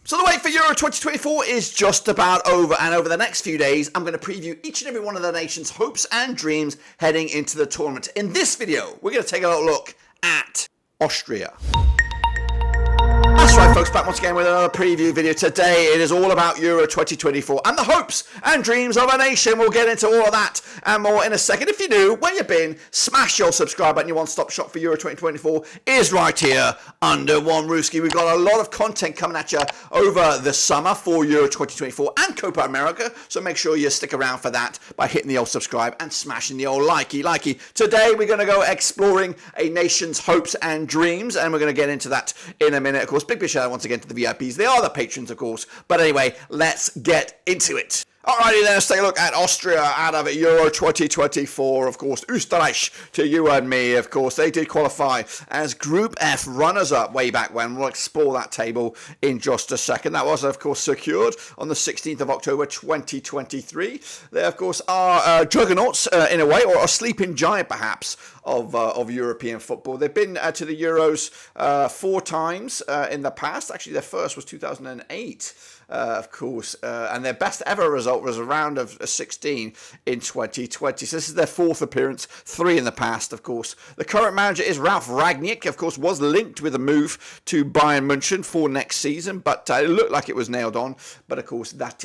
So the wait for Euro 2024 is just about over, and over the next few days I'm going to preview each and every one of the nation's hopes and dreams heading into the tournament. In this video, we're going to take a look at Austria. That's right, folks, back once again with another preview video. Today it is all about Euro 2024 and the hopes and dreams of a nation. We'll get into all of that and more in a second. If you're new, where you been, smash your subscribe button. Your one-stop shop for Euro 2024 is right here under one Rooski. We've got a lot of content coming at you over the summer for Euro 2024 and Copa America, so make sure you stick around for that by hitting the old subscribe and smashing the old likey. Today we're going to go exploring a nation's hopes and dreams, and we're going to get into that in a minute. Of course, big shout out once again to the VIPs. They are the patrons, of course. But anyway, let's get into it. Alrighty then, let's take a look at Austria out of Euro 2024. Of course, Österreich to you and me, of course. They did qualify as Group F runners-up way back when. We'll explore that table in just a second. That was, of course, secured on the 16th of October 2023. They, of course, are juggernauts in a way, or a sleeping giant, perhaps, of European football. They've been to the Euros 4 times in the past. Actually, their first was 2008. Of course, and their best ever result was a round of 16 in 2020. So this is their 4th appearance, 3 in the past, of course. The current manager is Ralf Rangnick, of course, was linked with a move to Bayern München for next season, but it looked like it was nailed on. But of course, that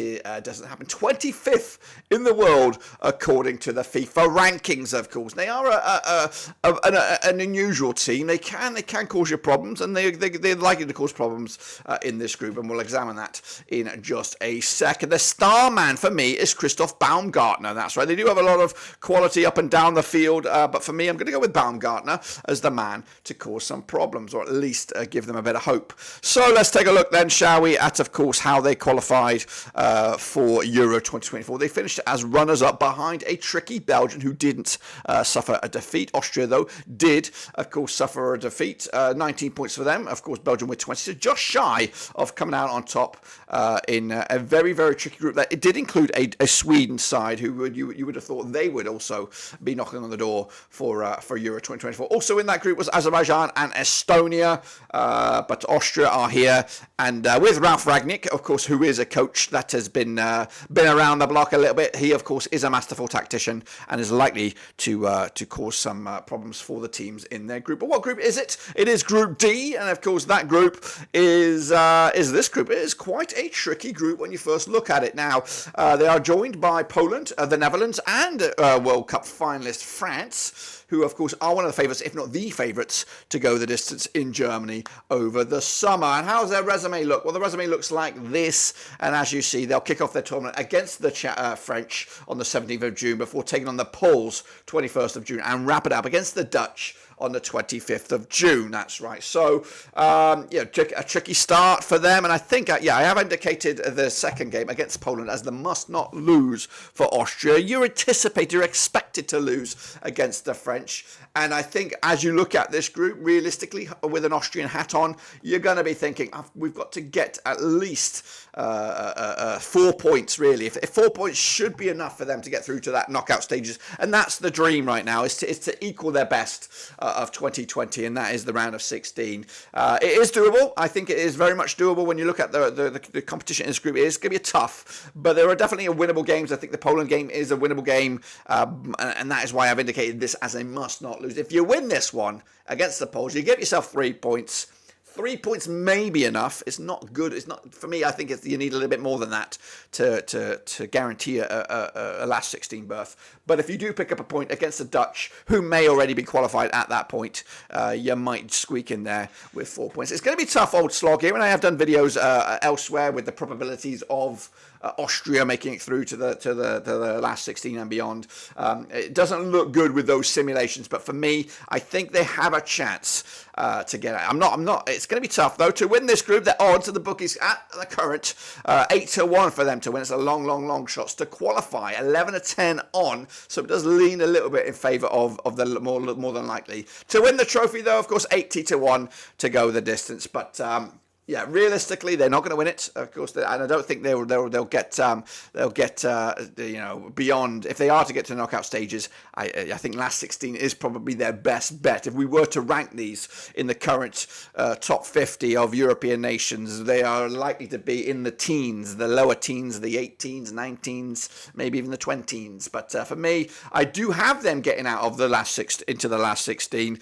doesn't happen. 25th in the world, according to the FIFA rankings, of course. They are an unusual team. They can cause you problems, and they're likely to cause problems in this group, and we'll examine that in just a second. The star man for me is Christoph Baumgartner. That's right. They do have a lot of quality up and down the field, but for me, I'm going to go with Baumgartner as the man to cause some problems, or at least give them a bit of hope. So let's take a look then, shall we, at, of course, how they qualified for Euro 2024. They finished as runners-up behind a tricky Belgian who didn't suffer a defeat. Austria, though, did, of course, suffer a defeat. 19 points for them. Of course, Belgium with 20, so just shy of coming out on top in a very, very tricky group. That it did include a Sweden side who you would have thought they would also be knocking on the door for Euro 2024. Also in that group was Azerbaijan and Estonia, but Austria are here, and with Ralf Rangnick, of course, who is a coach that has been around the block a little bit. He, of course, is a masterful tactician and is likely to cause some problems for the teams in their group. But what group is it? It is Group D, and of course that group is this group. It is quite a tricky group when you first look at it. Now, they are joined by Poland, the Netherlands, and World Cup finalist France, who, of course, are one of the favourites, if not the favourites, to go the distance in Germany over the summer. And how does their resume look? Well, the resume looks like this, and as you see, they'll kick off their tournament against the French on the 17th of June before taking on the Poles 21st of June and wrap it up against the Dutch on the 25th of June. That's right. So, a tricky start for them. And I think, I have indicated the second game against Poland as the must-not lose for Austria. You're expected to lose against the French. And I think as you look at this group, realistically, with an Austrian hat on, you're going to be thinking, we've got to get at least 4 points, really. If 4 points should be enough for them to get through to that knockout stages. And that's the dream right now, is to equal their best of 2020, and that is the round of 16. It is doable. I think it is very much doable when you look at the competition in this group. It is going to be tough, but there are definitely winnable games. I think the Poland game is a winnable game, and that is why I've indicated this as a must-not lose. If you win this one against the Poles, you give yourself 3 points. 3 points may be enough. It's not good. It's not, for me, I think you need a little bit more than that to guarantee a last 16 berth. But if you do pick up a point against the Dutch, who may already be qualified at that point, you might squeak in there with 4 points. It's going to be tough old slog here, and I have done videos elsewhere with the probabilities of Austria making it through to the last 16 and beyond. It doesn't look good with those simulations, but for me, I think they have a chance to get out. I'm not. It's going to be tough though to win this group. The odds of the bookies at the current 8-1 for them to win. It's a long shots to qualify. 11-10 on, so it does lean a little bit in favour of the more than likely to win the trophy though. Of course, 80-1 to go the distance, but. Yeah, realistically, they're not going to win it. Of course, and I don't think they'll get beyond. If they are to get to the knockout stages, I think last 16 is probably their best bet. If we were to rank these in the current top 50 of European nations, they are likely to be in the teens, the lower teens, the 18s, 19s, maybe even the 20s. But for me, I do have them getting out of the last into the last 16,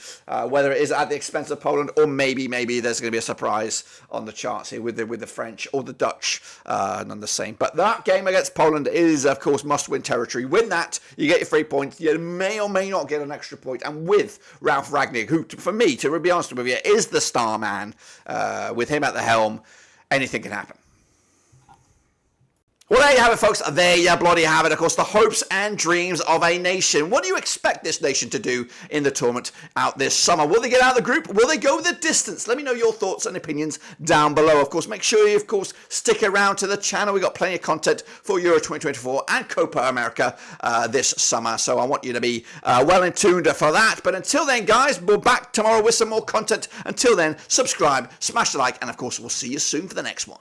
whether it is at the expense of Poland or maybe there's going to be a surprise on the charts here with the French or the Dutch, none the same. But that game against Poland is, of course, must-win territory. Win that, you get your 3 points. You may or may not get an extra point. And with Ralf Rangnick, who, for me, to be honest with you, is the star man, with him at the helm, anything can happen. Well, there you have it, folks. There you bloody have it. Of course, the hopes and dreams of a nation. What do you expect this nation to do in the tournament out this summer? Will they get out of the group? Will they go the distance? Let me know your thoughts and opinions down below. Of course, make sure you, of course, stick around to the channel. We've got plenty of content for Euro 2024 and Copa America this summer. So I want you to be well in tuned for that. But until then, guys, we're back tomorrow with some more content. Until then, subscribe, smash the like, and, of course, we'll see you soon for the next one.